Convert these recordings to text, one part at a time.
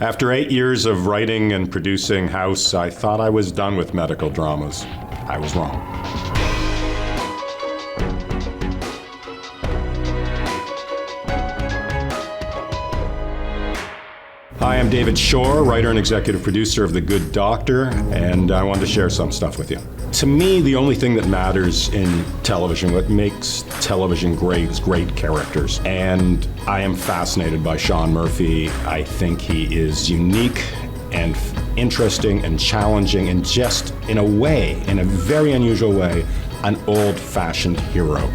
After 8 years of writing and producing House, I thought I was done with medical dramas. I was wrong. Hi, I'm David Shore, writer and executive producer of The Good Doctor, and I wanted to share some stuff with you. To me, the only thing that matters in television, what makes television great, is great characters. And I am fascinated by Sean Murphy. I think he is unique and interesting and challenging and just, in a way, in a very unusual way, an old-fashioned hero.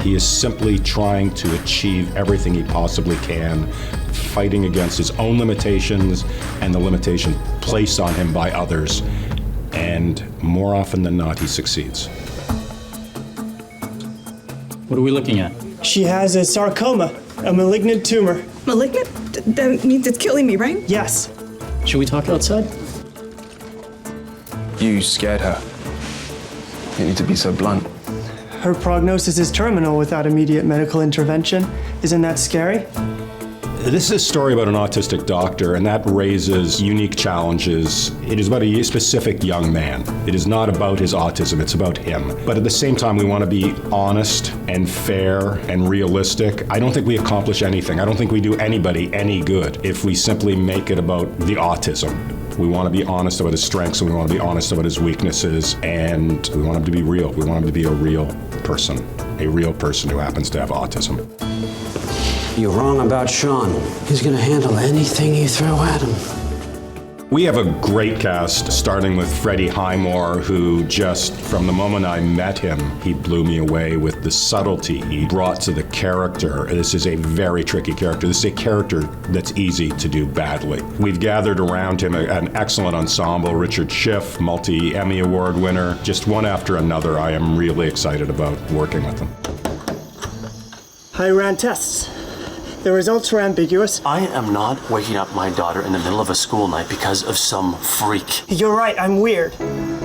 He is simply trying to achieve everything he possibly can, fighting against his own limitations and the limitations placed on him by others. And more often than not, he succeeds. What are we looking at? She has a sarcoma, a malignant tumor. Malignant? That means it's killing me, right? Yes. Should we talk outside? You scared her. You need to be so blunt. Her prognosis is terminal without immediate medical intervention. Isn't that scary? This is a story about an autistic doctor, and that raises unique challenges. It is about a specific young man. It is not about his autism, it's about him. But at the same time, we want to be honest and fair and realistic. I don't think we accomplish anything. I don't think we do anybody any good if we simply make it about the autism. We want to be honest about his strengths, and we want to be honest about his weaknesses, and we want him to be real. We want him to be a real person who happens to have autism. You're wrong about Sean. He's gonna handle anything you throw at him. We have a great cast, starting with Freddie Highmore, who just, from the moment I met him, he blew me away with the subtlety he brought to the character. This is a very tricky character. This is a character that's easy to do badly. We've gathered around him an excellent ensemble. Richard Schiff, multi-Emmy Award winner. Just one after another. I am really excited about working with them. I ran tests. The results were ambiguous. I am not waking up my daughter in the middle of a school night because of some freak. You're right, I'm weird.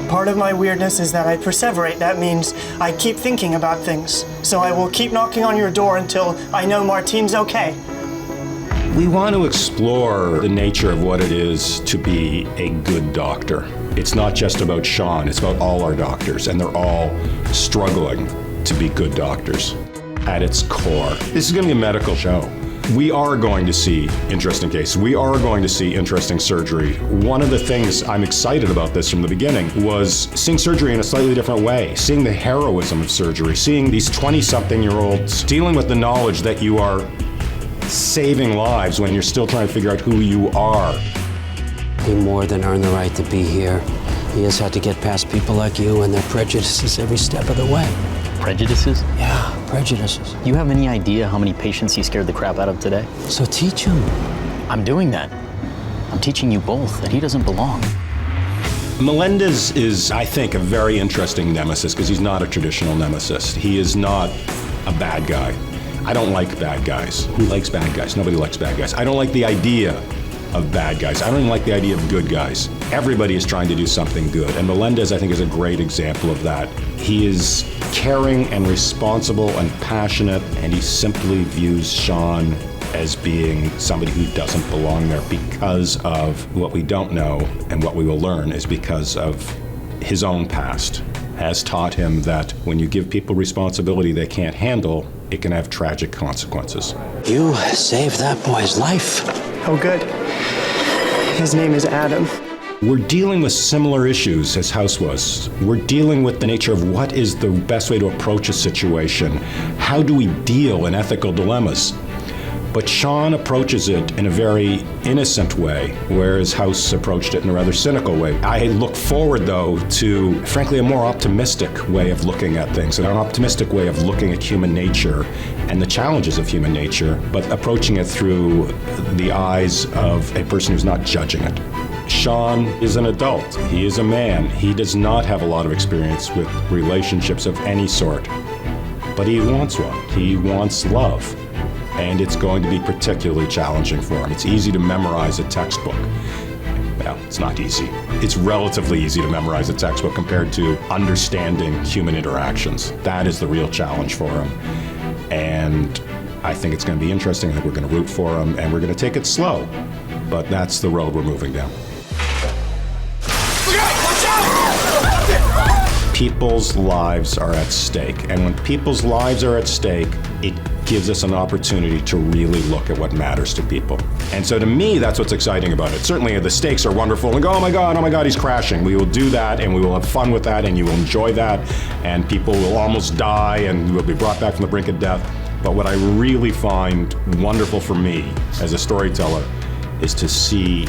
Part of my weirdness is that I perseverate. That means I keep thinking about things. So I will keep knocking on your door until I know Martine's okay. We want to explore the nature of what it is to be a good doctor. It's not just about Sean, it's about all our doctors, and they're all struggling to be good doctors at its core. This is going to be a medical show. We are going to see interesting cases. We are going to see interesting surgery. One of the things I'm excited about this from the beginning was seeing surgery in a slightly different way, seeing the heroism of surgery, seeing these 20-something-year-olds dealing with the knowledge that you are saving lives when you're still trying to figure out who you are. He more than earned the right to be here. He has had to get past people like you and their prejudices every step of the way. Prejudices? Yeah, prejudices. You have any idea how many patients he scared the crap out of today? So teach him. I'm doing that. I'm teaching you both that he doesn't belong. Melendez is, I think, a very interesting nemesis because he's not a traditional nemesis. He is not a bad guy. I don't like bad guys. Who likes bad guys? Nobody likes bad guys. I don't like the idea of bad guys. I don't even like the idea of good guys. Everybody is trying to do something good, and Melendez, I think, is a great example of that. He is caring and responsible and passionate, and he simply views Sean as being somebody who doesn't belong there because of what we don't know, and what we will learn is because of his own past has taught him that when you give people responsibility they can't handle, it can have tragic consequences. You saved that boy's life. Oh, good. His name is Adam. We're dealing with similar issues as House was. We're dealing with the nature of what is the best way to approach a situation. How do we deal in ethical dilemmas? But Sean approaches it in a very innocent way, whereas House approached it in a rather cynical way. I look forward, though, to, frankly, a more optimistic way of looking at things, an optimistic way of looking at human nature and the challenges of human nature, but approaching it through the eyes of a person who's not judging it. Sean is an adult. He is a man. He does not have a lot of experience with relationships of any sort, but he wants one. He wants love. And it's going to be particularly challenging for him. It's easy to memorize a textbook. Well, it's not easy. It's relatively easy to memorize a textbook compared to understanding human interactions. That is the real challenge for him. And I think it's going to be interesting. I think we're going to root for him, and we're going to take it slow. but that's the road we're moving down. People's lives are at stake, and when people's lives are at stake, it gives us an opportunity to really look at what matters to people. And so to me, that's what's exciting about it. Certainly the stakes are wonderful, and go, oh my God, he's crashing. We will do that, and we will have fun with that, and you will enjoy that, and people will almost die, and will be brought back from the brink of death. But what I really find wonderful for me as a storyteller is to see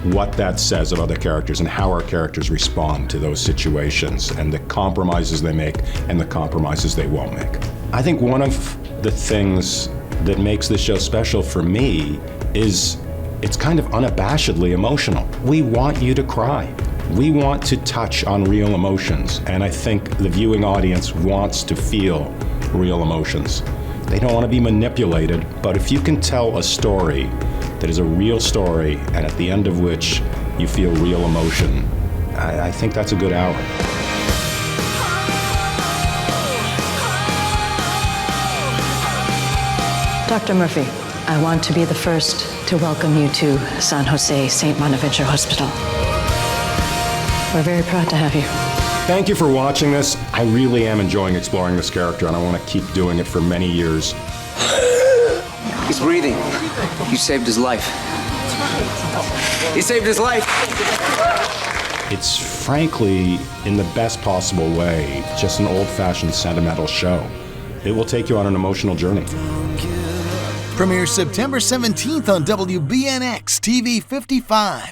what that says about the characters and how our characters respond to those situations and the compromises they make and the compromises they won't make. I think one of the things that makes this show special for me is it's kind of unabashedly emotional. We want you to cry. We want to touch on real emotions, and I think the viewing audience wants to feel real emotions. They don't want to be manipulated, but if you can tell a story that is a real story and at the end of which you feel real emotion, I think that's a good hour. Dr. Murphy, I want to be the first to welcome you to San Jose St. Bonaventure Hospital. We're very proud to have you. Thank you for watching this. I really am enjoying exploring this character, and I want to keep doing it for many years. He's breathing. You saved his life. He saved his life. It's frankly, in the best possible way, just an old-fashioned sentimental show. It will take you on an emotional journey. Premieres September 17th on WBNX-TV 55.